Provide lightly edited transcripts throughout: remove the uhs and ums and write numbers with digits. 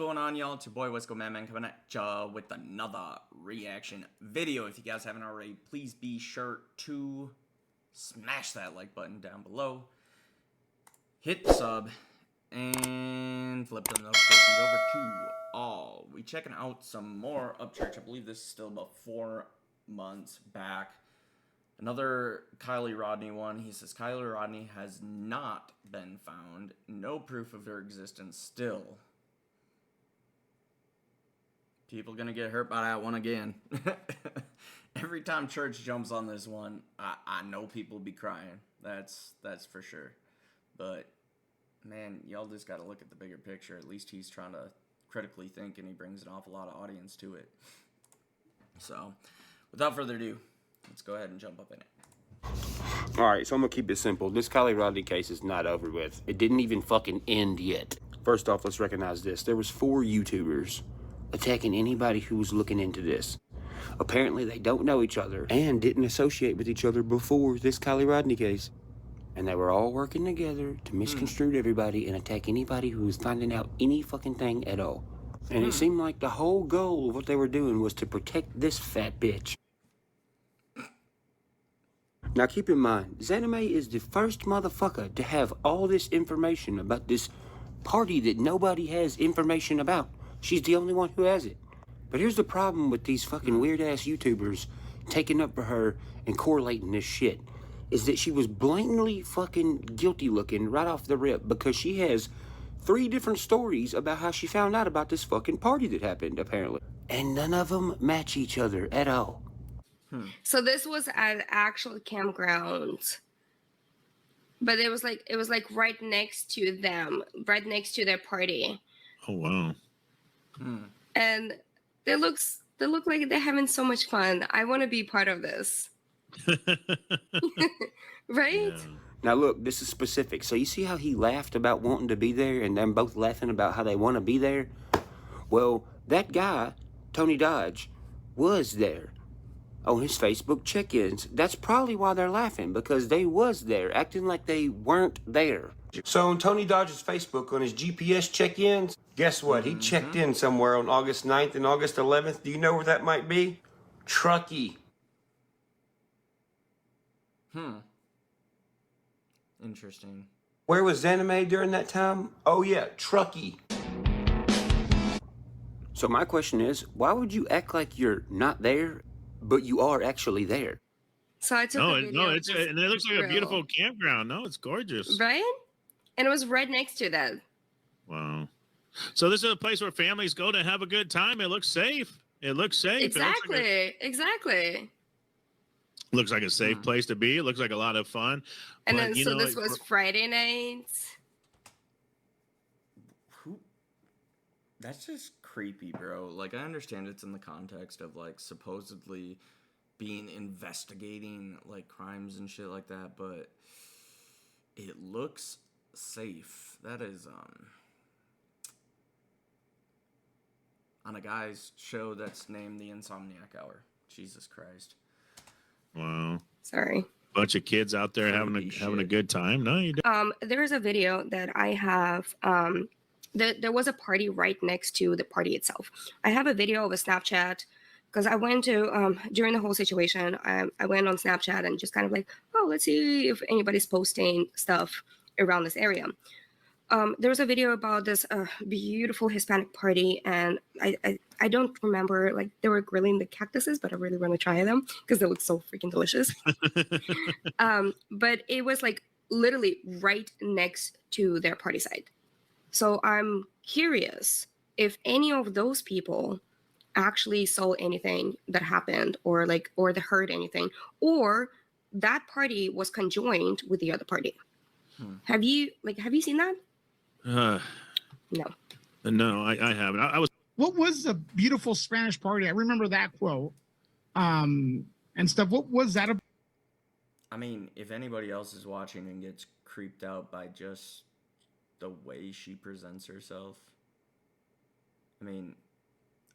going on, y'all? It's your boy Wisco Man coming at ya with another reaction video. If you guys haven't already, please be sure to smash that like button down below, hit the sub, and flip the notifications over to all. We checking out some more Upchurch. I believe this is still about 4 months back. Another Kiely Rodney one. He says Kiely Rodney has not been found. No proof of her existence still. People gonna get hurt by that one again. Every time church jumps on this one, I know people be crying. That's for sure. But man, y'all just gotta look at the bigger picture. At least he's trying to critically think, and he brings an awful lot of audience to it. So, without further ado, let's go ahead and jump up in it. Alright, so I'm gonna keep it simple. This Kiely Rodney case is not over with. It didn't even fucking end yet. First off, let's recognize this. There was 4 YouTubers attacking anybody who was looking into this. Apparently they don't know each other and didn't associate with each other before this Kiely Rodney case. And they were all working together to misconstrue everybody and attack anybody who was finding out any fucking thing at all. And it seemed like the whole goal of what they were doing was to protect this fat bitch. Now keep in mind, Zanime is the first motherfucker to have all this information about this party that nobody has information about. She's the only one who has it. But here's the problem with these fucking weird-ass YouTubers taking up for her and correlating this shit, is that she was blatantly fucking guilty looking right off the rip because she has 3 different stories about how she found out about this fucking party that happened, apparently. And none of them match each other at all. So this was at actual campground, but it was like right next to them, right next to their party. Oh wow! And they look like they're having so much fun. I want to be part of this, right? Yeah. Now look, this is specific. So you see how he laughed about wanting to be there and them both laughing about how they want to be there? Well, that guy, Tony Dodge, was there on his Facebook check-ins. That's probably why they're laughing, because they was there, acting like they weren't there. So on Tony Dodge's Facebook, on his GPS check-ins, guess what? He checked in somewhere on August 9th and August 11th. Do you know where that might be? Truckee. Interesting. Where was Zanime during that time? Oh yeah, Truckee. So my question is, why would you act like you're not there, but you are actually there? So I took a video. And it looks like a beautiful campground. No, it's gorgeous. Right? And it was right next to that. Wow. So this is a place where families go to have a good time. It looks safe. It looks safe. Exactly. Exactly. Looks like a safe place to be. It looks like a lot of fun. And But, then, so this was Friday night. That's just creepy, bro. Like, I understand it's in the context of, like, supposedly investigating, like, crimes and shit like that, but it looks safe. That is, on a guy's show that's named The Insomniac Hour. Jesus Christ. Wow. Sorry. Bunch of kids out there having a good time. No, you don't. There's a video that I have. There was a party right next to the party itself. I have a video of a Snapchat because I went to during the whole situation. I went on Snapchat and just kind of like, oh, let's see if anybody's posting stuff around this area. There was a video about this beautiful Hispanic party, and I don't remember, like, they were grilling the cactuses, but I really want to try them because they look so freaking delicious. But it was like literally right next to their party site. So I'm curious if any of those people actually saw anything that happened, or they heard anything, or that party was conjoined with the other party. Have you seen that? No. No, I haven't. I was. What was the beautiful Spanish party? I remember that quote, and stuff. What was that about? I mean, if anybody else is watching and gets creeped out by just the way she presents herself, I mean,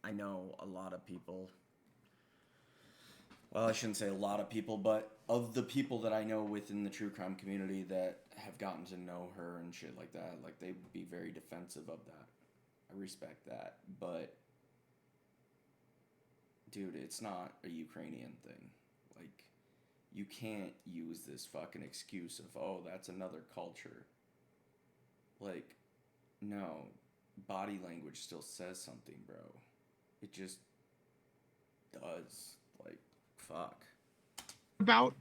I know a lot of people, well, I shouldn't say a lot of people, but of the people that I know within the true crime community that have gotten to know her and shit like that, like, they would be very defensive of that. I respect that, but dude, it's not a Ukrainian thing. Like, you can't use this fucking excuse of, oh, that's another culture. Like, no, body language still says something, bro. It just does. Like, fuck. About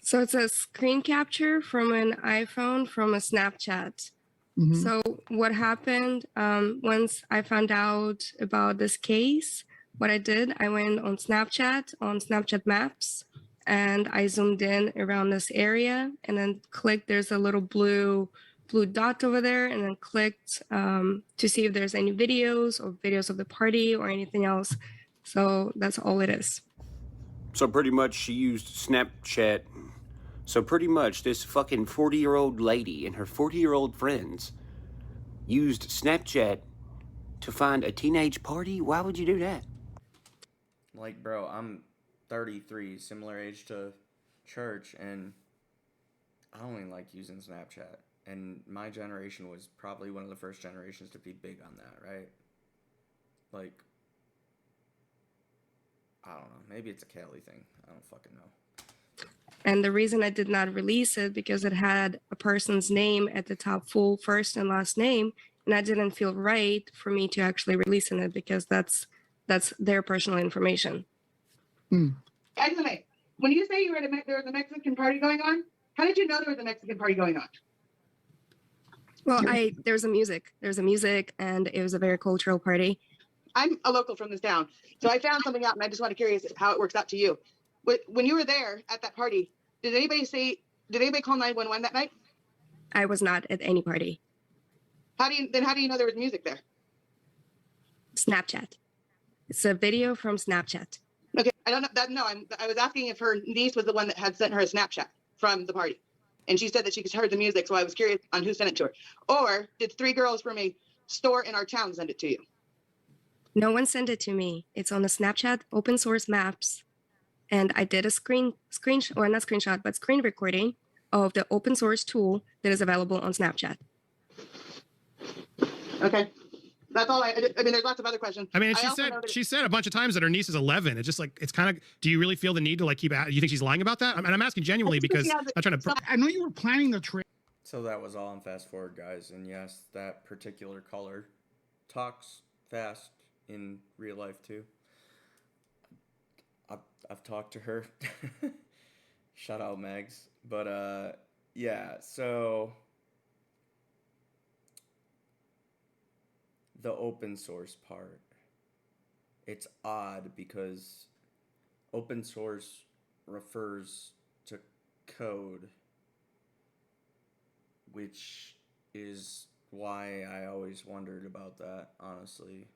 So it's a screen capture from an iPhone from a Snapchat. Mhm. So what happened once I found out about this case, what I did, I went on Snapchat Maps, and I zoomed in around this area and then clicked, there's a little blue dot over there, and then clicked to see if there's any videos or videos of the party or anything else. So that's all it is. So pretty much she used Snapchat. So pretty much this fucking 40-year-old lady and her 40-year-old friends used Snapchat to find a teenage party? Why would you do that? Like, bro, I'm 33, similar age to Church, and I only like using Snapchat. And my generation was probably one of the first generations to be big on that, right? Like, I don't know. Maybe it's a Kiely thing. I don't fucking know. And the reason I did not release it because it had a person's name at the top, full first and last name, and I didn't feel right for me to actually release it because that's their personal information. Excellent. When you say you were there was a Mexican party going on, how did you know there was a Mexican party going on? Well, there's a music, and it was a very cultural party. I'm a local from this town, so I found something out, and I just want to curious how it works out to you. When you were there at that party, did anybody call 911 that night? I was not at any party. How do you know there was music there? Snapchat. It's a video from Snapchat. Okay, I don't know that. No, I was asking if her niece was the one that had sent her a Snapchat from the party, and she said that she heard the music. So I was curious on who sent it to her, or did 3 girls from a store in our town send it to you? No one sent it to me. It's on the Snapchat open source maps, and I did a screen recording of the open source tool that is available on Snapchat. Okay. That's all I mean, there's lots of other questions. I mean, she said a bunch of times that her niece is 11. It's just like, it's kind of, do you really feel the need to like keep at, you think she's lying about that? And I'm asking genuinely because I'm trying to. I know you were planning the trip. So that was all on fast forward, guys. And yes, that particular color talks fast in real life too. I've talked to her. Shout out Megs. But yeah, so the open source part. It's odd because open source refers to code, which is why I always wondered about that, honestly.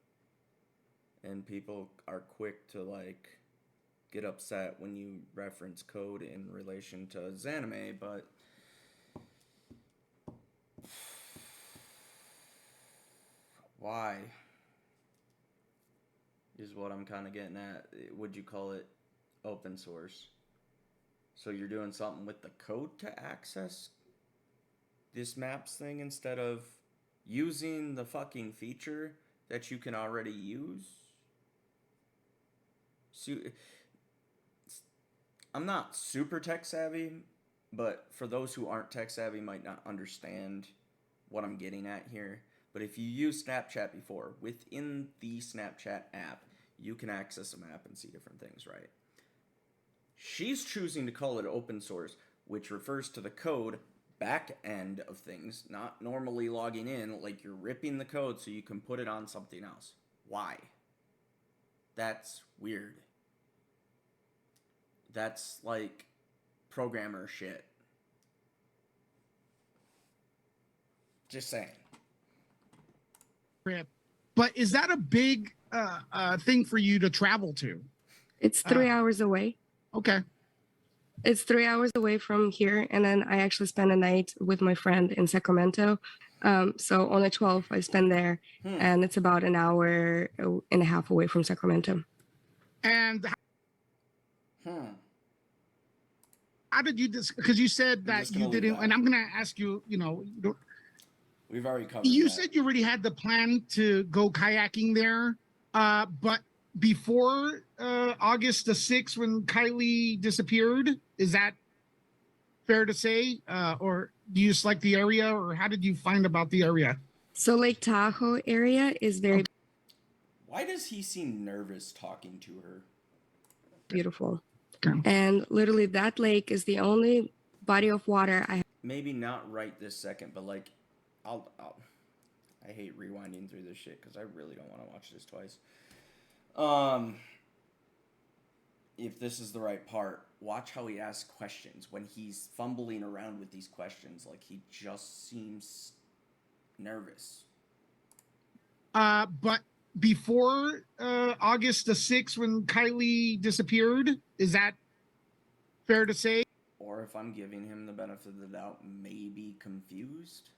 And people are quick to like get upset when you reference code in relation to Zanime, but why is what I'm kind of getting at. Would you call it open source? So you're doing something with the code to access this maps thing instead of using the fucking feature that you can already use? So, I'm not super tech savvy, but for those who aren't tech savvy might not understand what I'm getting at here. But if you use Snapchat before, within the Snapchat app, you can access a map and see different things, right? She's choosing to call it open source, which refers to the code back end of things, not normally logging in, like you're ripping the code so you can put it on something else. Why? That's weird. That's like programmer shit. Just saying. But is that a big thing for you to travel to? It's 3 hours away. Okay. It's 3 hours away from here, and then I actually spend a night with my friend in Sacramento. So on the 12th, I spend there, and it's about an hour and a half away from Sacramento. And how did you because you said that you didn't, and I'm going to ask you, you know, We've already covered You that. said you already had the plan to go kayaking there, but before August the 6th, when Kiely disappeared, is that fair to say? Or do you just like the area, or how did you find about the area? So Lake Tahoe area is very Why does he seem nervous talking to her? beautiful. Okay. And literally that lake is the only body of water I have. Maybe not right this second, but like, I hate rewinding through this shit because I really don't want to watch this twice. If this is the right part, watch how he asks questions. When he's fumbling around with these questions, like he just seems nervous. But before August the 6th, when Kiely disappeared, is that fair to say? Or if I'm giving him the benefit of the doubt, maybe confused?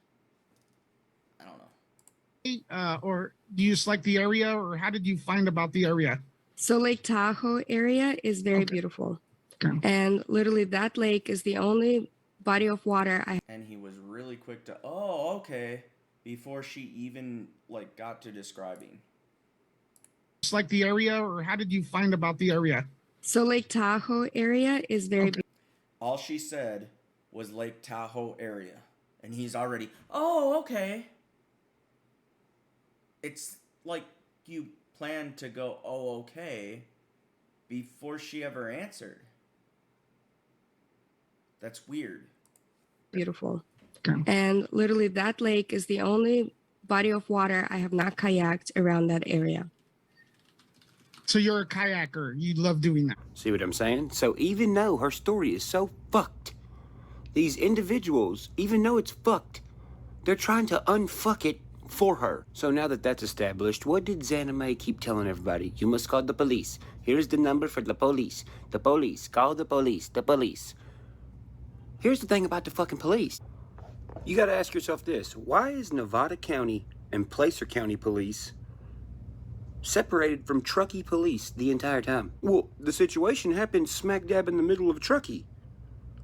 I don't know. Or do you just like the area, or how did you find about the area? So Lake Tahoe area is very beautiful. Okay. And literally that lake is the only body of water I have. And he was really quick to, oh, okay, before she even like got to describing. Just like the area, or how did you find about the area? So Lake Tahoe area is very All she said was Lake Tahoe area. And he's already, oh, okay. It's like you planned to go, oh, okay, before she ever answered. That's weird. beautiful. Okay. And literally that lake is the only body of water I have not kayaked around that area. So you're a kayaker. You love doing that. See what I'm saying? So even though her story is so fucked, these individuals, even though it's fucked, they're trying to unfuck it for her. So now that that's established, what did Xana May keep telling everybody? You must call the police. Here's the number for the police. The police. Call the police. The police. Here's the thing about the fucking police. You gotta ask yourself this. Why is Nevada County and Placer County police separated from Truckee police the entire time? Well, the situation happened smack dab in the middle of Truckee.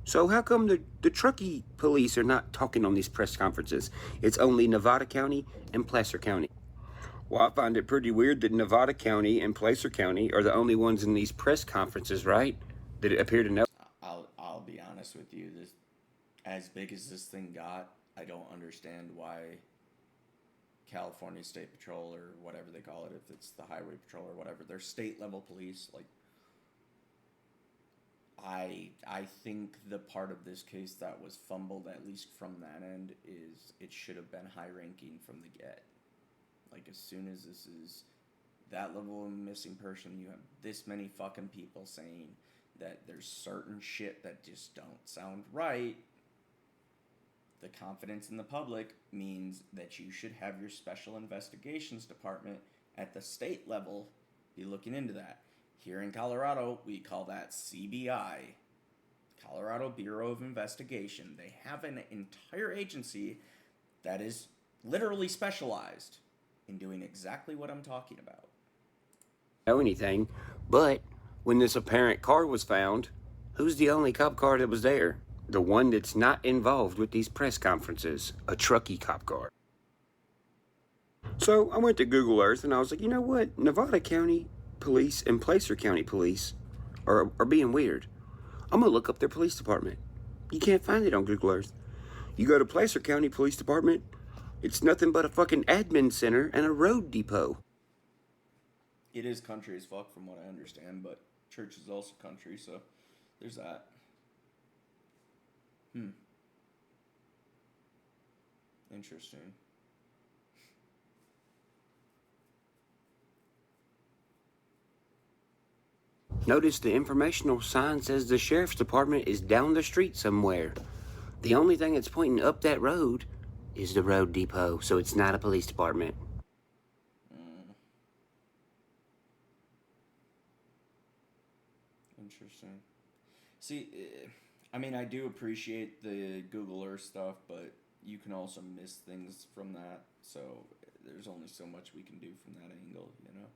So how come the Truckee police are not talking on these press conferences? It's only Nevada County and Placer County. Well, I find it pretty weird that Nevada County and Placer County are the only ones in these press conferences, right? That appear to know. I'll be honest with you. This, as big as this thing got, I don't understand why California State Patrol or whatever they call it, if it's the Highway Patrol or whatever, they're state level police. Like, I think the part of this case that was fumbled, at least from that end, is it should have been high ranking from the get. Like, as soon as this is that level of missing person, you have this many fucking people saying that there's certain shit that just don't sound right. The confidence in the public means that you should have your special investigations department at the state level be looking into that. Here in Colorado, we call that CBI, Colorado Bureau of Investigation. They have an entire agency that is literally specialized in doing exactly what I'm talking about. Know anything, but when this apparent car was found, who's the only cop car that was there? The one that's not involved with these press conferences, a Truckee cop car. So I went to Google Earth and I was like, you know what? Nevada County Police and Placer County Police are being weird. I'm gonna look up their police department. You can't find it on Google Earth. You go to Placer County Police Department, it's nothing but a fucking admin center and a road depot. It is country as fuck from what I understand, but church is also country, so there's that. Interesting. Notice the informational sign says the sheriff's department is down the street somewhere. The only thing that's pointing up that road is the road depot, so it's not a police department. Interesting. See, I mean, I do appreciate the Google Earth stuff, but you can also miss things from that, so there's only so much we can do from that angle, you know?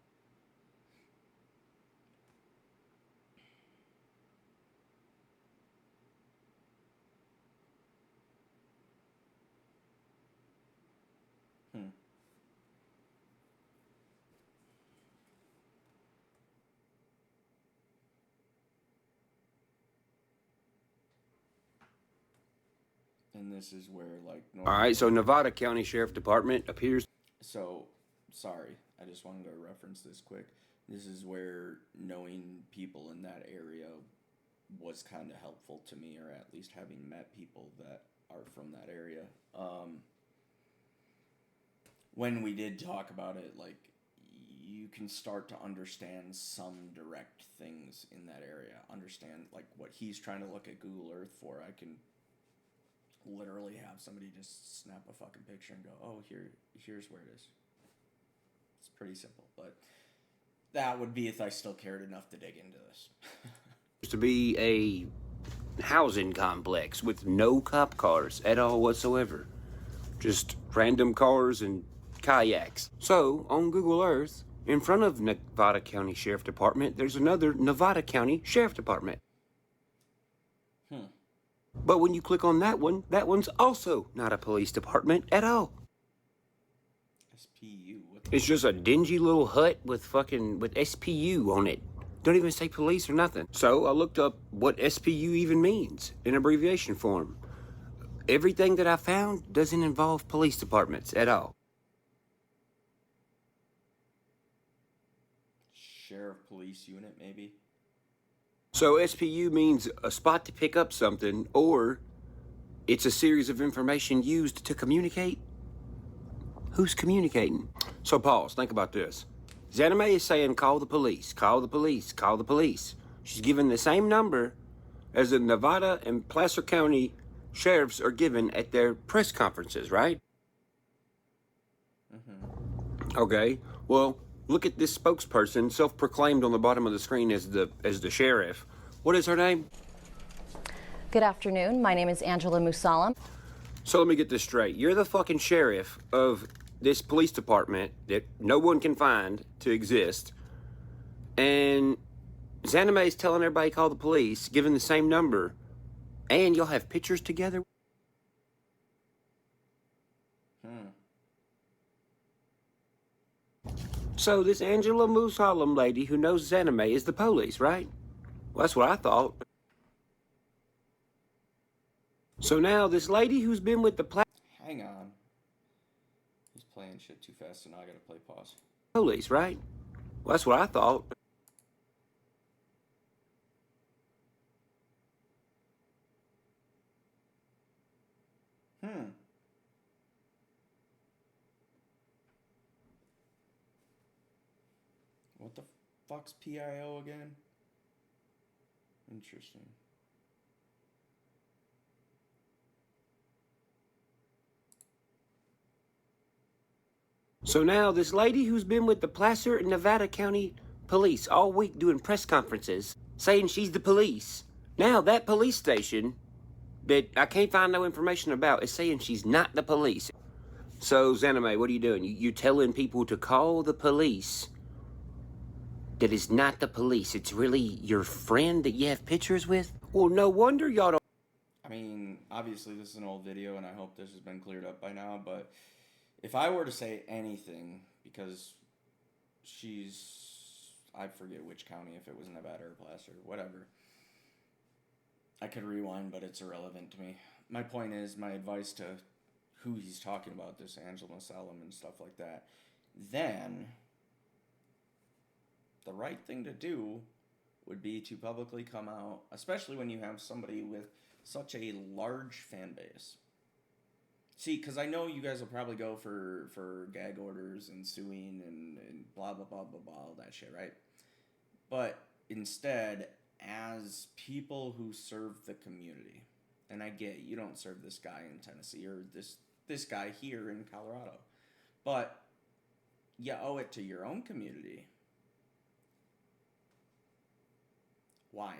And this is where, like, All right, so Nevada County Sheriff Department appears. So, sorry, I just wanted to reference this quick. This is where knowing people in that area was kind of helpful to me, or at least having met people that are from that area. When we did talk about it, like, you can start to understand some direct things in that area. Understand, like, what he's trying to look at Google Earth for. I can literally have somebody just snap a fucking picture and go, oh, here's where it is. It's pretty simple, but that would be if I still cared enough to dig into this. To be a housing complex with no cop cars at all whatsoever. Just random cars and kayaks. So, on Google Earth, in front of Nevada County Sheriff Department, there's another Nevada County Sheriff Department. But when you click on that one's also not a police department at all. SPU. It's just a dingy little hut with SPU on it. Don't even say police or nothing. So I looked up what SPU even means in abbreviation form. Everything that I found doesn't involve police departments at all. Sheriff Police Unit, maybe? So SPU means a spot to pick up something, or it's a series of information used to communicate. Who's communicating? So pause, think about this. Zanime is saying, call the police, call the police, call the police. She's given the same number as the Nevada and Placer County sheriffs are given at their press conferences, right? Okay, well, look at this spokesperson, self-proclaimed on the bottom of the screen as the sheriff. What is her name? Good afternoon. My name is Angela Musalam. So let me get this straight. You're the fucking sheriff of this police department that no one can find to exist. And Zanime is telling everybody call the police, giving the same number. And y'all have pictures together? So this Angela Musalam lady who knows Zanime is the police, right? Well, that's what I thought. So now this lady who's been with the Hang on. He's playing shit too fast, so now I gotta play pause. police, right? Well, that's what I thought. What the fuck's PIO again? Interesting. So now this lady who's been with the Placer and Nevada County Police all week doing press conferences, saying she's the police. Now that police station that I can't find no information about is saying she's not the police. So Zanime, what are you doing? You telling people to call the police that is not the police. It's really your friend that you have pictures with? Well, no wonder y'all don't. I mean, obviously this is an old video, and I hope this has been cleared up by now, but if I were to say anything, because I forget which county, if it was Nevada or Placer, whatever. I could rewind, but it's irrelevant to me. My point is, my advice to who he's talking about, this Angela Musalam and stuff like that, then the right thing to do would be to publicly come out, especially when you have somebody with such a large fan base. See, because I know you guys will probably go for gag orders and suing and blah, blah, blah, blah, blah, all that shit, right? But instead, as people who serve the community, and I get you don't serve this guy in Tennessee or this guy here in Colorado, but you owe it to your own community. Why?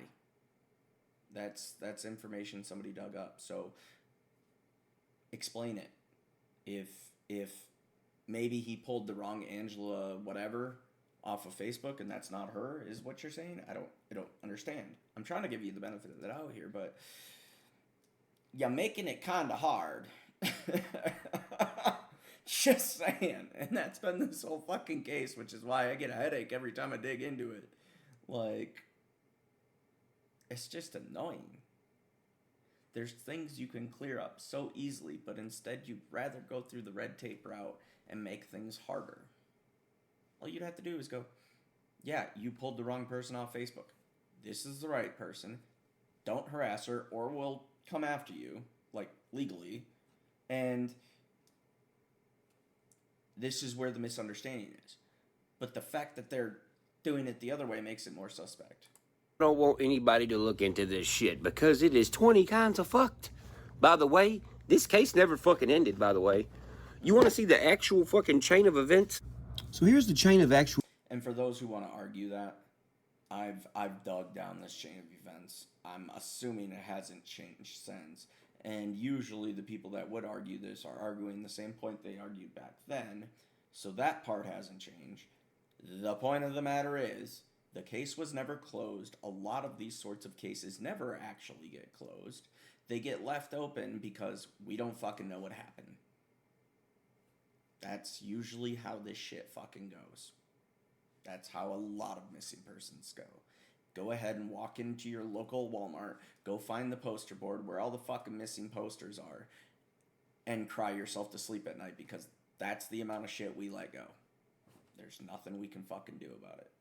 That's information somebody dug up. So explain it. If maybe he pulled the wrong Angela whatever off of Facebook and that's not her, is what you're saying? I don't understand. I'm trying to give you the benefit of the doubt here, but you're making it kind of hard. Just saying. And that's been this whole fucking case, which is why I get a headache every time I dig into it. Like, it's just annoying. There's things you can clear up so easily, but instead you'd rather go through the red tape route and make things harder. All you'd have to do is go, yeah, you pulled the wrong person off Facebook. This is the right person. Don't harass her or we'll come after you, like legally. And this is where the misunderstanding is. But the fact that they're doing it the other way makes it more suspect. I don't want anybody to look into this shit because it is 20 kinds of fucked. By the way, this case never fucking ended, by the way. You want to see the actual fucking chain of events? So here's the chain of actual... And for those who want to argue that, I've dug down this chain of events. I'm assuming it hasn't changed since. And usually the people that would argue this are arguing the same point they argued back then. So that part hasn't changed. The point of the matter is, the case was never closed. A lot of these sorts of cases never actually get closed. They get left open because we don't fucking know what happened. That's usually how this shit fucking goes. That's how a lot of missing persons go. Go ahead and walk into your local Walmart, go find the poster board where all the fucking missing posters are, and cry yourself to sleep at night because that's the amount of shit we let go. There's nothing we can fucking do about it.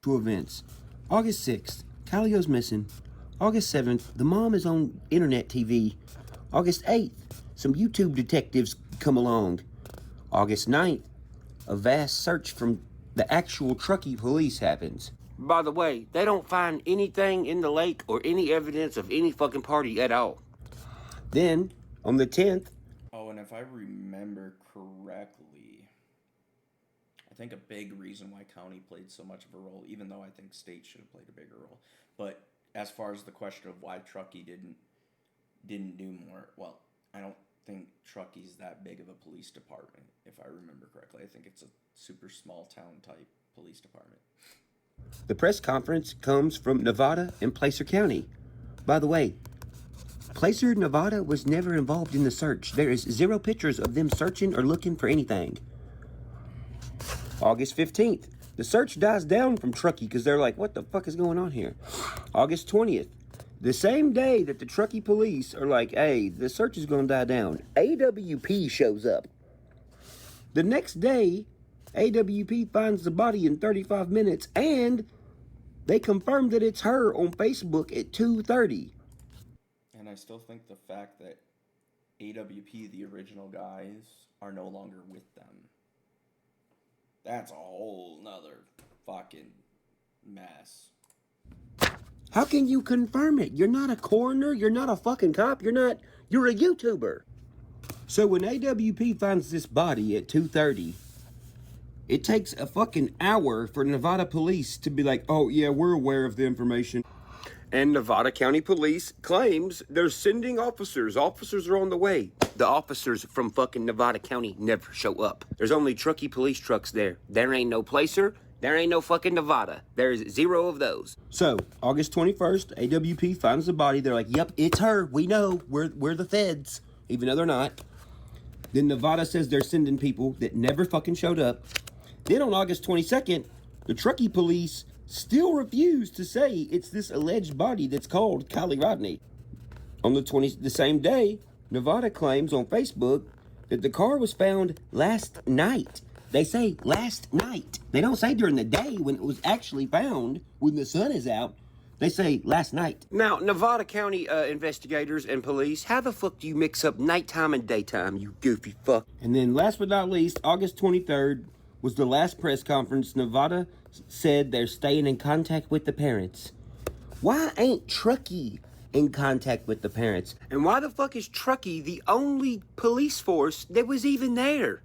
Two events. August 6th, Kiely goes missing. August 7th, the mom is on internet TV. August 8th, some YouTube detectives come along. August 9th, a vast search from the actual Truckee police happens. By the way, they don't find anything in the lake or any evidence of any fucking party at all. Then, on the 10th... Oh, and if I remember correctly, I think a big reason why county played so much of a role, even though I think state should have played a bigger role, but as far as the question of why Truckee didn't do more, well, I don't think Truckee's that big of a police department, if I remember correctly. I think it's a super small town type police department. The press conference comes from Nevada and Placer County. By the way, Placer, Nevada was never involved in the search. There is 0 pictures of them searching or looking for anything. August 15th, the search dies down from Truckee because they're like, what the fuck is going on here? August 20th, the same day that the Truckee police are like, hey, the search is going to die down, AWP shows up. The next day, AWP finds the body in 35 minutes, and they confirm that it's her on Facebook at 2:30. And I still think the fact that AWP, the original guys, are no longer with them. That's a whole nother fucking mess. How can you confirm it? You're not a coroner, you're not a fucking cop, you're a YouTuber. So when AWP finds this body at 2:30, it takes a fucking hour for Nevada police to be like, oh yeah, we're aware of the information. And Nevada County Police claims they're sending officers. Officers are on the way. The officers from fucking Nevada County never show up. There's only Truckee police trucks there. There ain't no Placer. There ain't no fucking Nevada. There's 0 of those. So, August 21st, AWP finds the body. They're like, yep, it's her. We know. We're the feds. Even though they're not. Then Nevada says they're sending people that never fucking showed up. Then on August 22nd, the Truckee police still refuse to say it's this alleged body that's called Kiely Rodney. On the same day, Nevada claims on Facebook that the car was found last night. They say last night. They don't say during the day when it was actually found, when the sun is out. They say last night. Now, Nevada County investigators and police, how the fuck do you mix up nighttime and daytime, you goofy fuck? And then last but not least, August 23rd was the last press conference. Nevada said they're staying in contact with the parents. Why ain't Truckee in contact with the parents? And why the fuck is Truckee the only police force that was even there?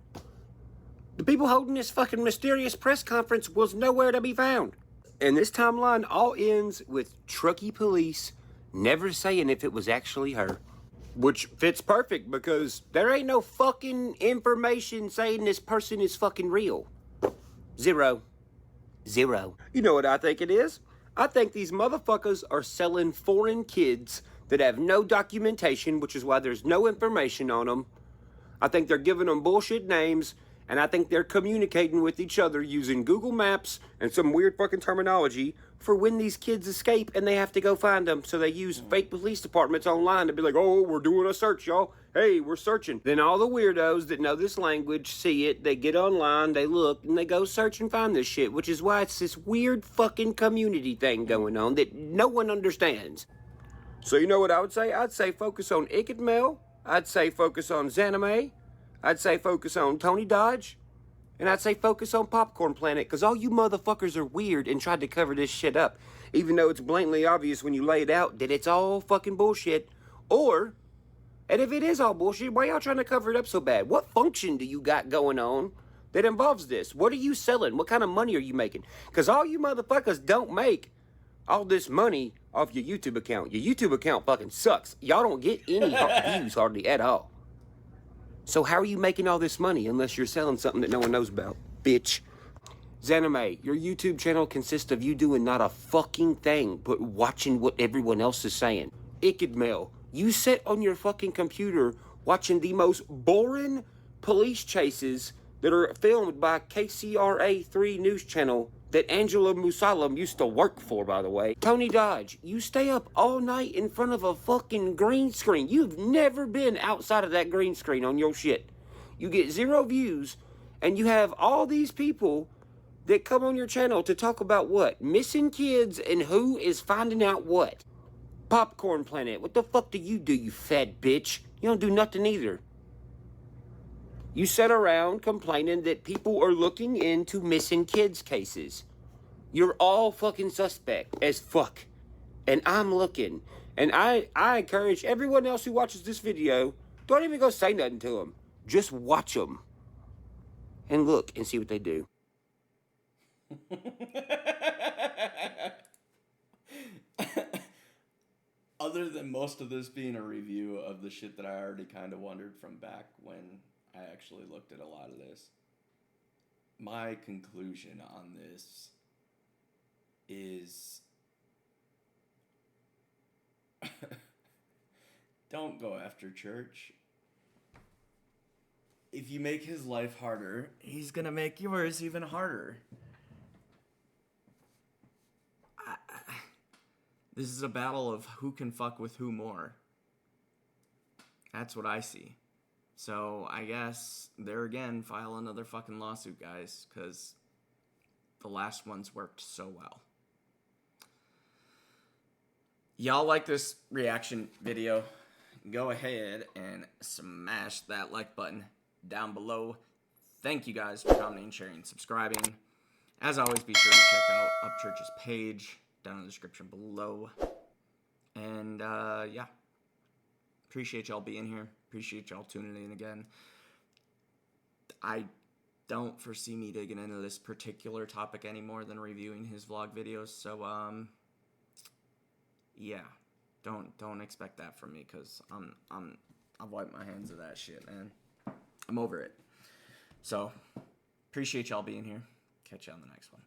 The people holding this fucking mysterious press conference was nowhere to be found. And this timeline all ends with Truckee police never saying if it was actually her. Which fits perfect because there ain't no fucking information saying this person is fucking real. 0. You know what I think it is? I think these motherfuckers are selling foreign kids that have no documentation, which is why there's no information on them. I think they're giving them bullshit names And I think they're communicating with each other using Google Maps and some weird fucking terminology for when these kids escape and they have to go find them. So they use fake police departments online to be like, oh, we're doing a search, y'all. Hey, we're searching. Then all the weirdos that know this language see it, they get online, they look, and they go search and find this shit, which is why it's this weird fucking community thing going on that no one understands. So you know what I would say? I'd say focus on Icked Mel. I'd say focus on Zanime. I'd say focus on Tony Dodge. And I'd say focus on Popcorn Planet, because all you motherfuckers are weird and tried to cover this shit up. Even though it's blatantly obvious when you lay it out that it's all fucking bullshit. Or, and if it is all bullshit, why y'all trying to cover it up so bad? What function do you got going on that involves this? What are you selling? What kind of money are you making? Because all you motherfuckers don't make all this money off your YouTube account. Your YouTube account fucking sucks. Y'all don't get any views hardly at all. So how are you making all this money unless you're selling something that no one knows about, bitch? Zanime, your YouTube channel consists of you doing not a fucking thing but watching what everyone else is saying. Icked Mel, you sit on your fucking computer watching the most boring police chases that are filmed by KCRA3 news channel that Angela Musalam used to work for, by the way. Tony Dodge, you stay up all night in front of a fucking green screen. You've never been outside of that green screen on your shit. You get 0 views, and you have all these people that come on your channel to talk about what? Missing kids and who is finding out what? Popcorn Planet, what the fuck do, you fat bitch? You don't do nothing either. You sit around complaining that people are looking into missing kids cases. You're all fucking suspect as fuck. And I'm looking. And I encourage everyone else who watches this video, don't even go say nothing to them. Just watch them. And look and see what they do. Other than most of this being a review of the shit that I already kind of wondered from back when I actually looked at a lot of this, my conclusion on this is don't go after Church. If you make his life harder, he's gonna make yours even harder. This is a battle of who can fuck with who more. That's what I see. So I guess, there again, file another fucking lawsuit, guys, because the last one's worked so well. Y'all like this reaction video? Go ahead and smash that like button down below. Thank you guys for commenting, sharing, subscribing. As always, be sure to check out Upchurch's page down in the description below. And, yeah. Appreciate y'all being here. Appreciate y'all tuning in again. I don't foresee me digging into this particular topic any more than reviewing his vlog videos. So, yeah. Don't expect that from me, because I've wiped my hands of that shit, man. I'm over it. So, appreciate y'all being here. Catch you on the next one.